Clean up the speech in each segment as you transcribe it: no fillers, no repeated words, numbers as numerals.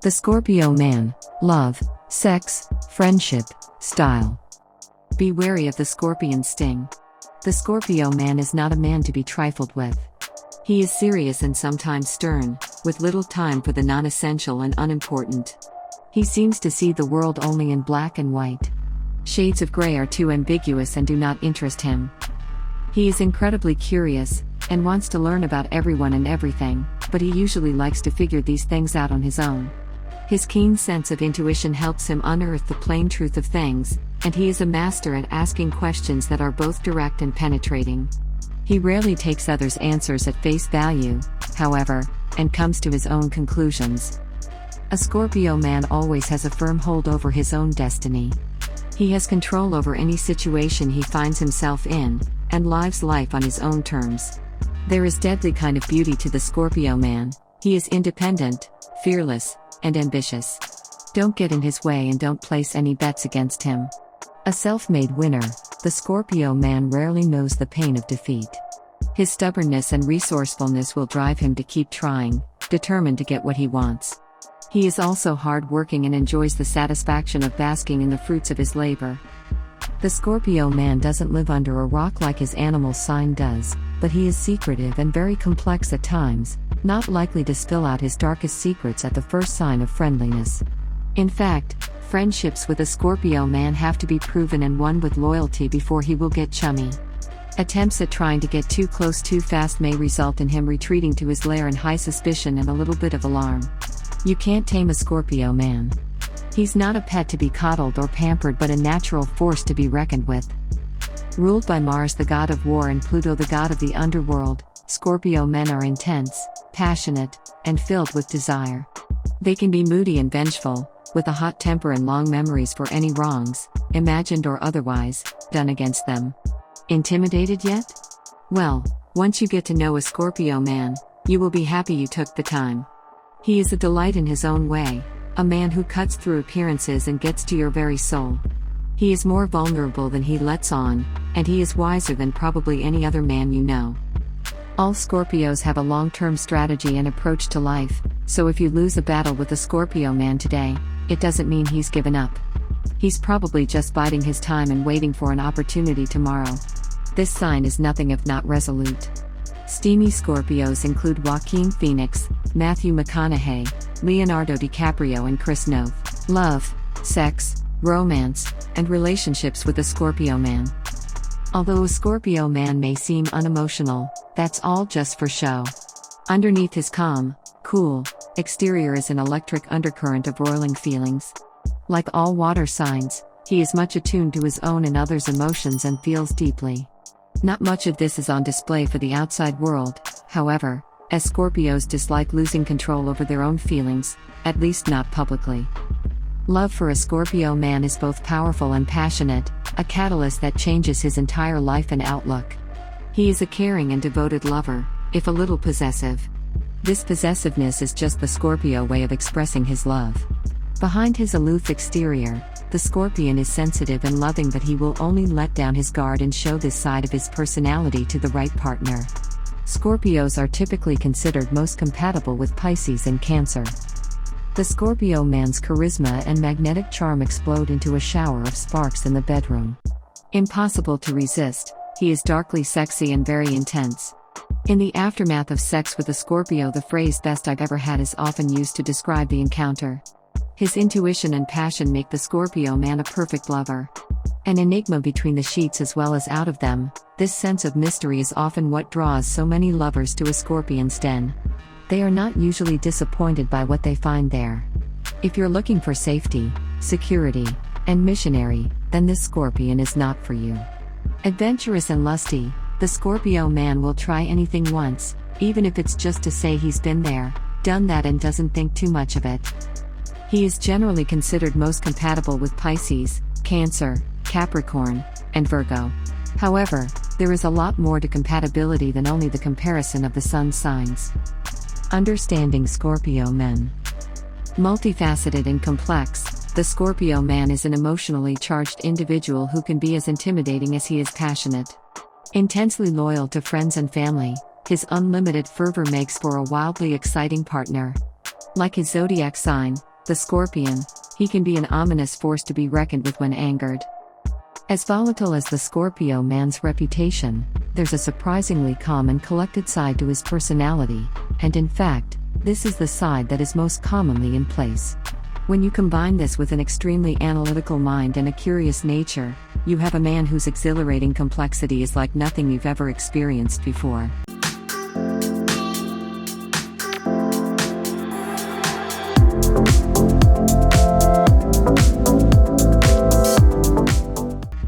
The Scorpio man: love, sex, friendship, style. Be wary of the scorpion sting. The Scorpio man is not a man to be trifled with. He is serious and sometimes stern, with little time for the non-essential and unimportant. He seems to see the world only in black and white. Shades of gray are too ambiguous and do not interest him. He is incredibly curious, and wants to learn about everyone and everything, but he usually likes to figure these things out on his own. His keen sense of intuition helps him unearth the plain truth of things, and he is a master at asking questions that are both direct and penetrating. He rarely takes others' answers at face value, however, and comes to his own conclusions. A Scorpio man always has a firm hold over his own destiny. He has control over any situation he finds himself in, and lives life on his own terms. There is deadly kind of beauty to the Scorpio man. He is independent, fearless, and ambitious. Don't get in his way and don't place any bets against him. A self-made winner, the Scorpio man rarely knows the pain of defeat. His stubbornness and resourcefulness will drive him to keep trying, determined to get what he wants. He is also hard-working and enjoys the satisfaction of basking in the fruits of his labor. The Scorpio man doesn't live under a rock like his animal sign does, but he is secretive and very complex at times, not likely to spill out his darkest secrets at the first sign of friendliness. In fact, friendships with a Scorpio man have to be proven and won with loyalty before he will get chummy. Attempts at trying to get too close too fast may result in him retreating to his lair in high suspicion and a little bit of alarm. You can't tame a Scorpio man. He's not a pet to be coddled or pampered but a natural force to be reckoned with. Ruled by Mars, the god of war, and Pluto, the god of the underworld, Scorpio men are intense, passionate, and filled with desire. They can be moody and vengeful, with a hot temper and long memories for any wrongs, imagined or otherwise, done against them. Intimidated yet? Well, once you get to know a Scorpio man, you will be happy you took the time. He is a delight in his own way, a man who cuts through appearances and gets to your very soul. He is more vulnerable than he lets on, and he is wiser than probably any other man you know. All Scorpios have a long-term strategy and approach to life, so if you lose a battle with a Scorpio man today, it doesn't mean he's given up. He's probably just biding his time and waiting for an opportunity tomorrow. This sign is nothing if not resolute. Steamy Scorpios include Joaquin Phoenix, Matthew McConaughey, Leonardo DiCaprio and Chris Noth. Love, sex, romance, and relationships with a Scorpio man. Although a Scorpio man may seem unemotional, that's all just for show. Underneath his calm, cool exterior is an electric undercurrent of roiling feelings. Like all water signs, he is much attuned to his own and others' emotions and feels deeply. Not much of this is on display for the outside world, however, as Scorpios dislike losing control over their own feelings, at least not publicly. Love for a Scorpio man is both powerful and passionate, a catalyst that changes his entire life and outlook. He is a caring and devoted lover, if a little possessive. This possessiveness is just the Scorpio way of expressing his love. Behind his aloof exterior, the Scorpion is sensitive and loving, but he will only let down his guard and show this side of his personality to the right partner. Scorpios are typically considered most compatible with Pisces and Cancer. The Scorpio man's charisma and magnetic charm explode into a shower of sparks in the bedroom. Impossible to resist, he is darkly sexy and very intense. In the aftermath of sex with a Scorpio, the phrase "best I've ever had" is often used to describe the encounter. His intuition and passion make the Scorpio man a perfect lover. An enigma between the sheets as well as out of them, this sense of mystery is often what draws so many lovers to a Scorpion's den. They are not usually disappointed by what they find there. If you're looking for safety, security, and missionary, then this Scorpion is not for you. Adventurous and lusty, the Scorpio man will try anything once, even if it's just to say he's been there, done that, and doesn't think too much of it. He is generally considered most compatible with Pisces, Cancer, Capricorn, and Virgo. However, there is a lot more to compatibility than only the comparison of the sun signs. Understanding Scorpio men. Multifaceted and complex, the Scorpio man is an emotionally charged individual who can be as intimidating as he is passionate. Intensely loyal to friends and family, his unlimited fervor makes for a wildly exciting partner. Like his zodiac sign, The Scorpion, he can be an ominous force to be reckoned with when angered. As volatile as the Scorpio man's reputation, there's a surprisingly calm and collected side to his personality, and in fact, this is the side that is most commonly in place. When you combine this with an extremely analytical mind and a curious nature, you have a man whose exhilarating complexity is like nothing you've ever experienced before.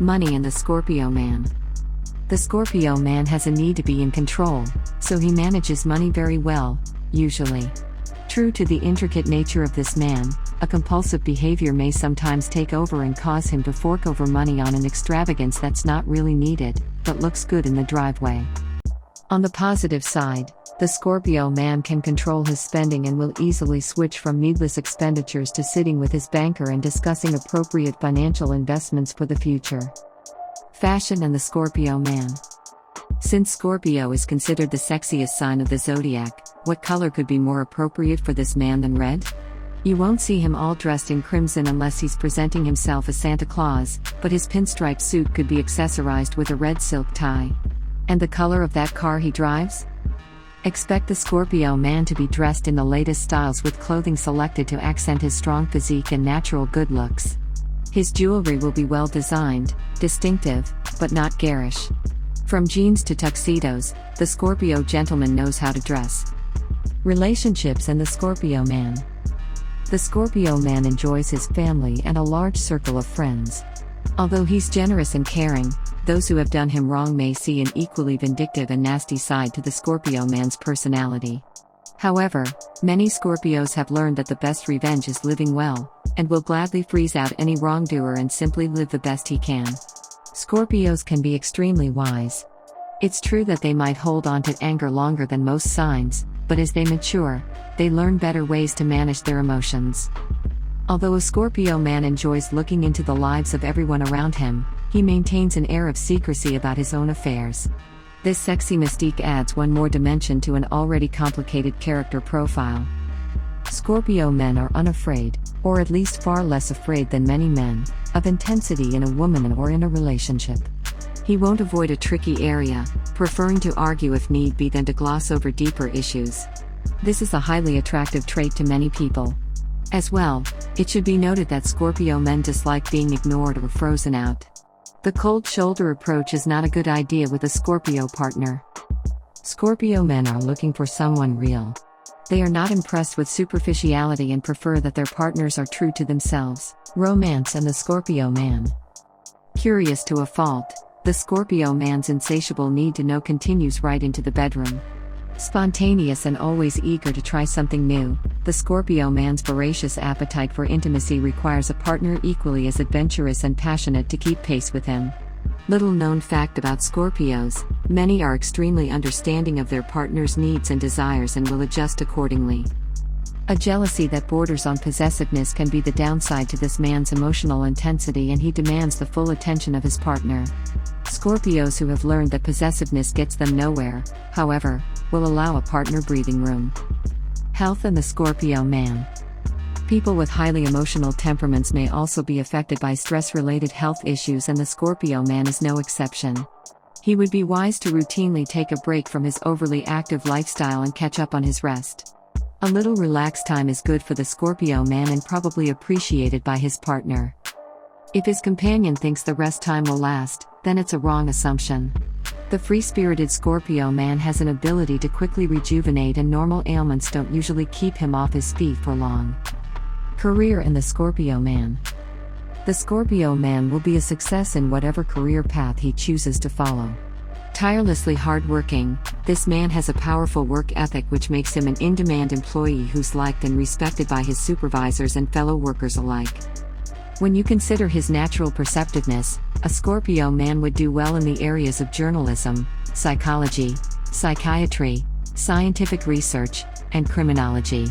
Money and the Scorpio man. The Scorpio man has a need to be in control, so he manages money very well, usually. True to the intricate nature of this man, a compulsive behavior may sometimes take over and cause him to fork over money on an extravagance that's not really needed, but looks good in the driveway. On the positive side, the Scorpio man can control his spending and will easily switch from needless expenditures to sitting with his banker and discussing appropriate financial investments for the future. Fashion and the Scorpio man. Since Scorpio is considered the sexiest sign of the zodiac, what color could be more appropriate for this man than red? You won't see him all dressed in crimson unless he's presenting himself as Santa Claus, but his pinstripe suit could be accessorized with a red silk tie. And the color of that car he drives? Expect the Scorpio man to be dressed in the latest styles with clothing selected to accent his strong physique and natural good looks. His jewelry will be well designed, distinctive, but not garish. From jeans to tuxedos, the Scorpio gentleman knows how to dress. Relationships and the Scorpio man. The Scorpio man enjoys his family and a large circle of friends. Although he's generous and caring, those who have done him wrong may see an equally vindictive and nasty side to the Scorpio man's personality. However, many Scorpios have learned that the best revenge is living well, and will gladly freeze out any wrongdoer and simply live the best he can. Scorpios can be extremely wise. It's true that they might hold on to anger longer than most signs, but as they mature, they learn better ways to manage their emotions. Although a Scorpio man enjoys looking into the lives of everyone around him, he maintains an air of secrecy about his own affairs. This sexy mystique adds one more dimension to an already complicated character profile. Scorpio men are unafraid, or at least far less afraid than many men, of intensity in a woman or in a relationship. He won't avoid a tricky area, preferring to argue if need be than to gloss over deeper issues. This is a highly attractive trait to many people. As well, it should be noted that Scorpio men dislike being ignored or frozen out. The cold shoulder approach is not a good idea with a Scorpio partner. Scorpio men are looking for someone real. They are not impressed with superficiality and prefer that their partners are true to themselves. Romance and the Scorpio man. Curious to a fault, the Scorpio man's insatiable need to know continues right into the bedroom. Spontaneous and always eager to try something new, the Scorpio man's voracious appetite for intimacy requires a partner equally as adventurous and passionate to keep pace with him. Little known fact about Scorpios, many are extremely understanding of their partner's needs and desires and will adjust accordingly. A jealousy that borders on possessiveness can be the downside to this man's emotional intensity, and he demands the full attention of his partner. Scorpios who have learned that possessiveness gets them nowhere, however, will allow a partner breathing room. Health and the Scorpio man. People with highly emotional temperaments may also be affected by stress-related health issues, and the Scorpio man is no exception. He would be wise to routinely take a break from his overly active lifestyle and catch up on his rest. A little relaxed time is good for the Scorpio man and probably appreciated by his partner. If his companion thinks the rest time will last, then it's a wrong assumption. The free-spirited Scorpio man has an ability to quickly rejuvenate, and normal ailments don't usually keep him off his feet for long. Career and the Scorpio man. The Scorpio man will be a success in whatever career path he chooses to follow. Tirelessly hardworking, this man has a powerful work ethic which makes him an in-demand employee who's liked and respected by his supervisors and fellow workers alike. When you consider his natural perceptiveness, a Scorpio man would do well in the areas of journalism, psychology, psychiatry, scientific research, and criminology.